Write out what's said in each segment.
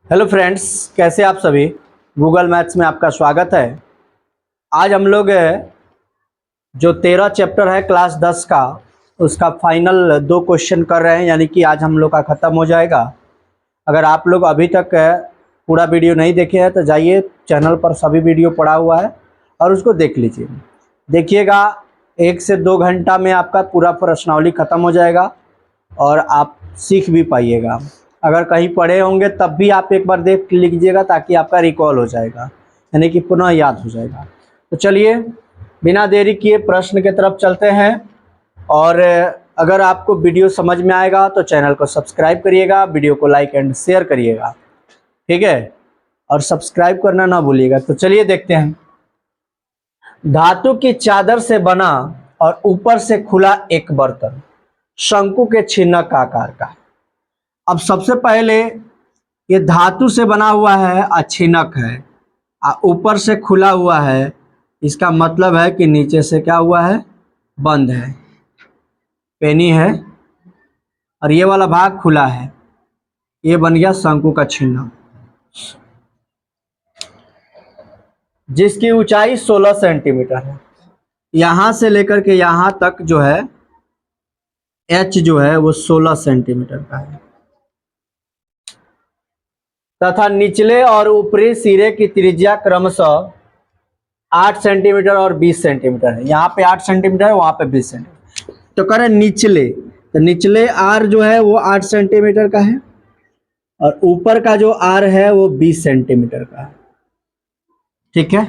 Hello friends, कैसे आप सभी। गूगल मैथ्स में आपका स्वागत है। आज हम लोग जो 13 चैप्टर है क्लास 10 का, उसका फाइनल 2 क्वेश्चन कर रहे हैं, यानी कि आज हम लोग का ख़त्म हो जाएगा। अगर आप लोग अभी तक पूरा वीडियो नहीं देखे हैं तो जाइए, चैनल पर सभी वीडियो पड़ा हुआ है और उसको देख लीजिए। देखिएगा, 1 से 2 घंटा में आपका पूरा प्रश्नावली ख़त्म हो जाएगा और आप सीख भी पाइएगा। अगर कहीं पढ़े होंगे तब भी आप एक बार देख लीजिएगा, ताकि आपका रिकॉल हो जाएगा, यानी कि पुनः याद हो जाएगा। तो चलिए, बिना देरी किए प्रश्न की तरफ चलते हैं। और अगर आपको वीडियो समझ में आएगा तो चैनल को सब्सक्राइब करिएगा, वीडियो को लाइक एंड शेयर करिएगा, ठीक है। और सब्सक्राइब करना ना भूलिएगा। तो चलिए देखते हैं। धातु की चादर से बना और ऊपर से खुला एक बर्तन, शंकु के छिन्नक आकार का। अब सबसे पहले, ये धातु से बना हुआ है, अछिनक है, ऊपर से खुला हुआ है। इसका मतलब है कि नीचे से क्या हुआ है, बंद है, पेनी है, और ये वाला भाग खुला है। ये बन गया शंकु का छिन्नक, जिसकी ऊंचाई 16 सेंटीमीटर है। यहां से लेकर के यहां तक जो है, एच जो है वो 16 सेंटीमीटर का है, तथा निचले और ऊपरी सिरे की त्रिज्या क्रमशः 8 सेंटीमीटर और 20 सेंटीमीटर है। यहाँ पे 8 सेंटीमीटर है, वहाँ पे 20 सेंटीमीटर। तो कह रहे निचले, तो निचले आर जो है वो 8 सेंटीमीटर का है, और ऊपर का जो आर है वो 20 सेंटीमीटर का है, ठीक है।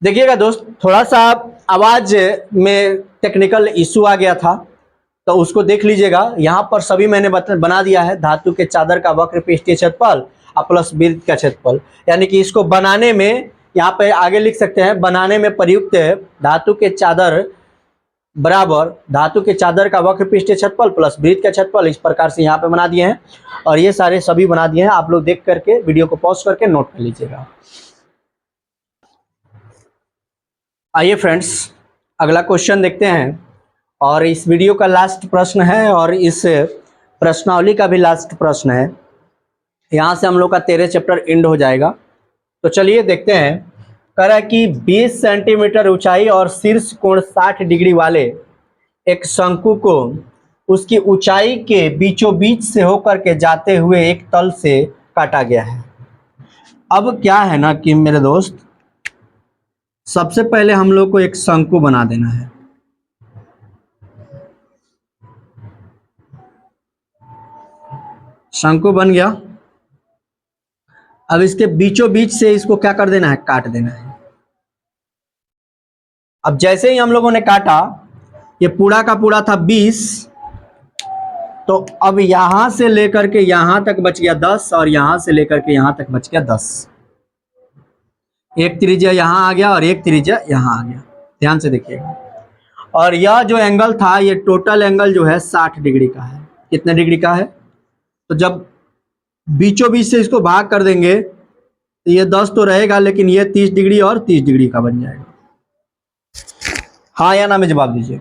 देखिएगा दोस्त, थोड़ा सा आवाज में टेक्निकल इशू आ गया था, तो उसको देख लीजिएगा। यहाँ पर सभी मैंने बना दिया है। धातु के चादर का वक्र पृष्ठीय क्षेत्रफल प्लस वृत्त का क्षेत्रफल, यानी कि इसको बनाने में, यहाँ पे आगे लिख सकते हैं, बनाने में प्रयुक्त धातु के चादर बराबर धातु के चादर का वक्र पृष्ठीय क्षेत्रफल प्लस वृत्त का क्षेत्रफल। इस प्रकार से यहाँ पे बना दिए हैं, और ये सारे सभी बना दिए हैं। आप लोग देख करके वीडियो को पॉज करके नोट कर लीजिएगा। आइए फ्रेंड्स, अगला क्वेश्चन देखते हैं, और इस वीडियो का लास्ट प्रश्न है, और इस प्रश्नावली का भी लास्ट प्रश्न है। यहाँ से हम लोग का 13 चैप्टर एंड हो जाएगा। तो चलिए देखते हैं। कह रहा है कि 20 सेंटीमीटर ऊंचाई और शीर्ष कोण 60 डिग्री वाले एक शंकु को उसकी ऊंचाई के बीचों बीच से होकर के जाते हुए एक तल से काटा गया है। अब क्या है ना कि मेरे दोस्त, सबसे पहले हम लोग को एक शंकु बना देना है। शंकु बन गया। अब इसके बीचों बीच से इसको क्या कर देना है, काट देना है। अब जैसे ही हम लोगों ने काटा, ये पूरा का पूरा था 20, तो अब यहां से लेकर के यहां तक बच गया 10, और यहां से लेकर के यहां तक बच गया 10। एक त्रिज्या यहां आ गया और एक त्रिज्या यहां आ गया। ध्यान से देखिएगा। और यह जो एंगल था, ये टोटल एंगल जो है 60 डिग्री का है। कितने डिग्री का है? तो जब बीचों बीच से इसको भाग कर देंगे तो ये 10 तो रहेगा, लेकिन ये 30 डिग्री और 30 डिग्री का बन जाएगा। हाँ या ना में जवाब दीजिए।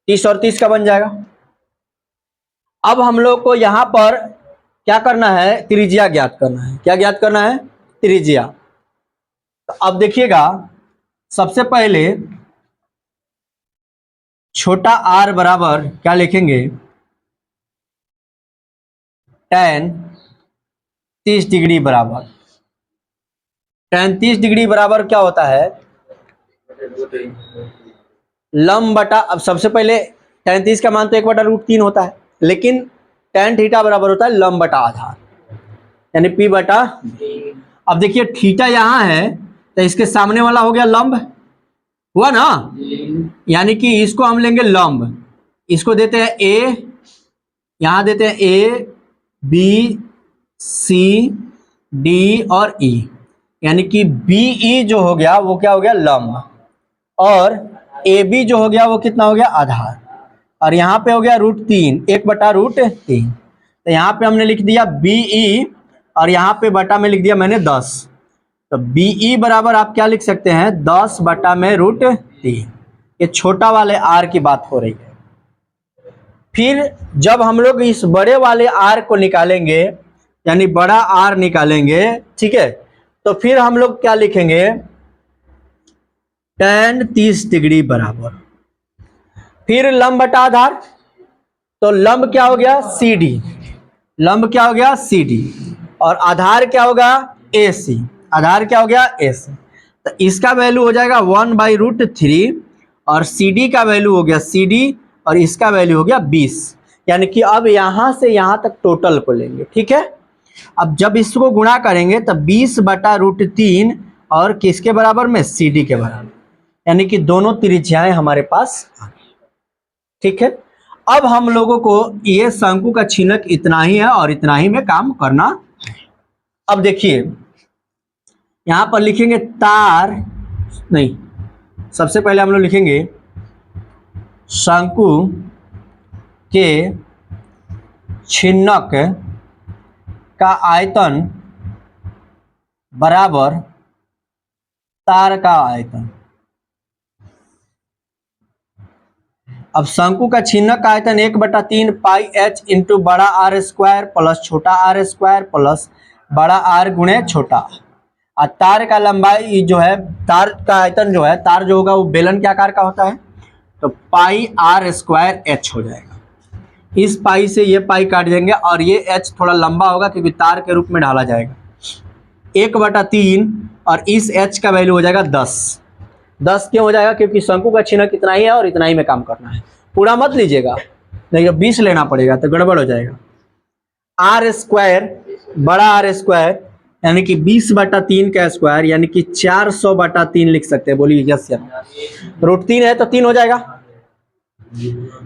30 और 30 का बन जाएगा। अब हम लोग को यहां पर क्या करना है, त्रिज्या ज्ञात करना है। क्या ज्ञात करना है? त्रिज्या। तो अब देखिएगा, सबसे पहले छोटा आर बराबर क्या लिखेंगे, tan 30 डिग्री बराबर, tan 30 डिग्री बराबर क्या होता है, लंब बटा, अब सबसे पहले tan 30 का मान तो 1/√3 होता है, लेकिन tan थीटा बराबर होता है लंब बटा आधार, यानी P बटा। अब देखिए थीटा यहां है, तो इसके सामने वाला हो गया लंब, हुआ ना, यानी कि इसको हम लेंगे लंब। इसको देते हैं A, यहां देते हैं A, B, C, D और E, यानी कि BE जो हो गया वो क्या हो गया, लंब, और AB जो हो गया वो कितना हो गया, आधार। और यहाँ पे हो गया √3, 1/√3। तो यहाँ पे हमने लिख दिया BE, और यहाँ पे बटा में लिख दिया मैंने 10। तो BE बराबर आप क्या लिख सकते हैं, 10/√3। ये छोटा वाले R की बात हो रही है। फिर जब हम लोग इस बड़े वाले R को निकालेंगे, यानी बड़ा R निकालेंगे, ठीक है, तो फिर हम लोग क्या लिखेंगे, tan 30 डिग्री बराबर, फिर लंब बटा आधार, तो लंब क्या हो गया, CD, लंब क्या हो गया, CD, और आधार क्या होगा, AC, आधार क्या हो गया, AC। तो इसका वैल्यू हो जाएगा 1/√3, और CD का वैल्यू हो गया CD, और इसका वैल्यू हो गया 20। यानी कि अब यहां से यहां तक टोटल को लेंगे, ठीक है। अब जब इसको गुणा करेंगे तब 20/√3 और किसके बराबर में, CD के बराबर, यानी कि दोनों त्रिज्याएं हमारे पास आ गई, ठीक है। अब हम लोगों को ये शंकु का छिनक इतना ही है और इतना ही में काम करना है। अब देखिए यहां पर लिखेंगे तार, नहीं, सबसे पहले हम लोग लिखेंगे शंकु के छिन्नक का आयतन बराबर तार का आयतन। अब शंकु का छिन्नक का आयतन 1/3 पाई h इंटू बड़ा R स्क्वायर प्लस छोटा R स्क्वायर प्लस बड़ा R गुणे छोटा। और तार का लंबाई जो है, तार का आयतन जो है, तार जो होगा वो बेलन के आकार का होता है, तो पाई R स्क्वायर h हो जाएगा। इस पाई से ये पाई काट देंगे, और ये h थोड़ा लंबा होगा क्योंकि तार के रूप में ढाला जाएगा। 1/3, और इस h का वैल्यू हो जाएगा 10। 10 क्यों हो जाएगा, क्योंकि शंकु का छिनक इतना ही है और इतना ही में काम करना है। पूरा मत लीजिएगा, नहीं 20 लेना पड़ेगा तो गड़बड़ हो जाएगा। R स्क्वायर, बड़ा R स्क्वायर, यानी कि 20/3 का स्क्वायर यानी कि 400/3 लिख सकते हैं। बोलिए यस या नो। √3 है तो 3 हो जाएगा,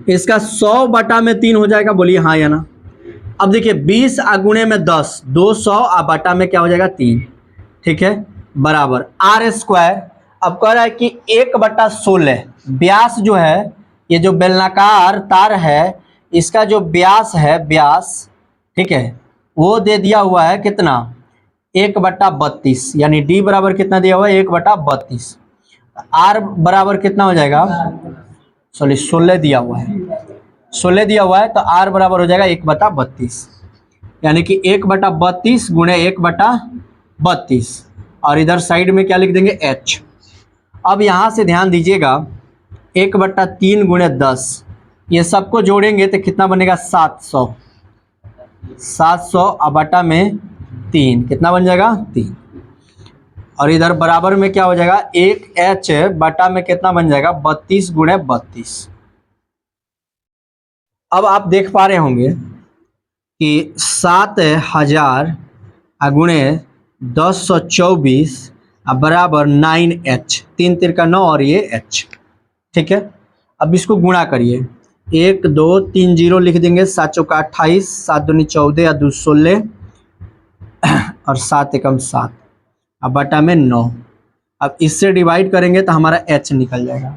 इसका 100/3 हो जाएगा। बोलिए हाँ या ना। अब देखिए 20 गुणे में 10, 200 बटा में क्या हो जाएगा 3, ठीक है, बराबर r²। अब कह रहा है कि 1/16 व्यास जो है, ये जो बेलनाकार तार है इसका जो व्यास है, व्यास, ठीक है, वो दे दिया हुआ है कितना 1/32, यानी d बराबर कितना दिया हुआ है 1/32। r बराबर कितना हो जाएगा, सॉरी 16 दिया हुआ है, 16 दिया हुआ है तो r बराबर हो जाएगा 1/32, यानी कि 1/32 गुणे 1/32 और इधर साइड में क्या लिख देंगे h। अब यहाँ से ध्यान दीजिएगा 1/3 गुणे 10, ये सबको जोड़ेंगे तो कितना बनेगा 700, 700 बटा में 3 कितना बन जाएगा 3, और इधर बराबर में क्या हो जाएगा 1h बटा में कितना बन जाएगा 32 गुणे 32। अब आप देख पा रहे होंगे कि 7000 गुणे 1024 बराबर 9h, 3 तिरका 9 और ये h, ठीक है। अब इसको गुणा करिए, 1 2 3 0 लिख देंगे, 7 चौका 28, 7 दूनी 14 या 2 16 और 7 एकम 7 अब बटा में 9। अब इससे डिवाइड करेंगे तो हमारा h निकल जाएगा,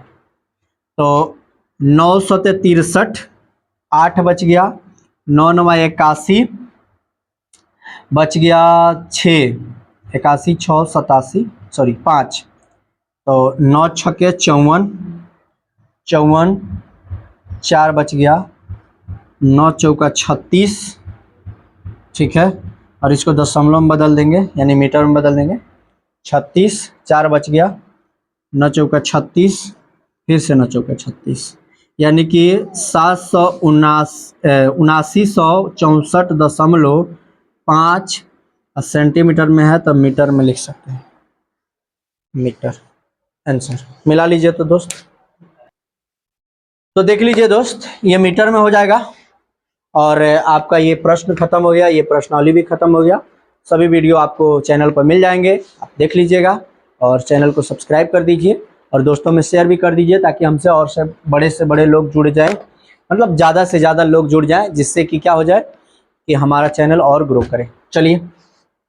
तो 963, 8 बच गया, 9 9 81 बच गया 6, 81 6 87 सॉरी 5, तो 9 छक्के 54, 54 4 बच गया, 9 चौका 36, ठीक है, और इसको दशमलव में बदल देंगे यानी मीटर में बदल देंगे, 36 4 बच गया, 9 चौका 36 फिर से 9 चौका 36, यानी कि 7964.5 सेंटीमीटर में है, तब मीटर में लिख सकते हैं, मीटर आंसर। मिला लीजिए तो दोस्त, तो देख लीजिए दोस्त ये मीटर में हो जाएगा और आपका ये प्रश्न खत्म हो गया, ये प्रश्नावली भी खत्म हो गया। सभी वीडियो आपको चैनल पर मिल जाएंगे, आप देख लीजिएगा और चैनल को सब्सक्राइब कर दीजिए और दोस्तों में शेयर भी कर दीजिए ताकि हमसे और से बड़े लोग जुड़ जाएं, मतलब ज़्यादा से ज़्यादा लोग जुड़ जाएं, जिससे कि क्या हो जाए कि हमारा चैनल और ग्रो करे। चलिए।